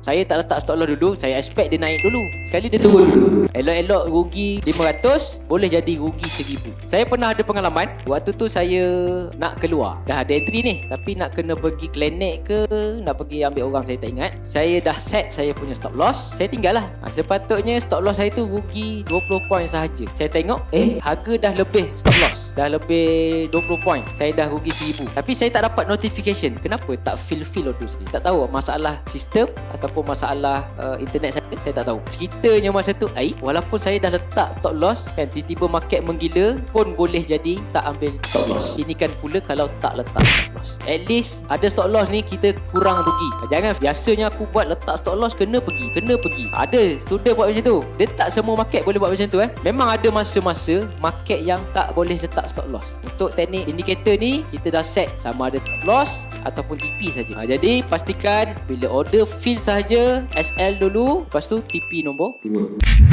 Saya tak letak stop loss dulu, saya expect dia naik dulu. Sekali dia turun dulu. Elok-elok rugi 500, boleh jadi rugi 1000. Saya pernah ada pengalaman, waktu tu saya nak keluar. Dah ada entry ni, tapi nak kena pergi klinik ke, nak pergi ambil orang saya tak ingat. Saya dah set saya punya stop loss, saya tinggal lah. Sepatutnya stop loss saya tu rugi 20 poin sahaja. Saya tengok, harga dah lebih stop loss. Dah lebih 20 poin. Saya dah rugi 1000. Tapi saya tak dapat notification. Kenapa tak feel order saya? Tak tahu masalah sistem ataupun masalah internet saya tak tahu. Ceritanya masa tu, walaupun saya dah letak stop loss kan, tiba-tiba market menggila pun boleh jadi tak ambil stop loss. Ini kan pula kalau tak letak stop loss. At least ada stop loss ni kita kurang rugi. Jangan biasanya aku buat letak stop loss kena pergi. Ada student buat macam tu. Dia tak semua market boleh buat macam tu Memang ada masa-masa market yang tak boleh letak stop loss. Untuk teknik indikator ni kita dah set sama ada stop loss ataupun TP saja. Jadi pastikan bila order fill sahaja SL dulu, lepas tu TP nombor 2.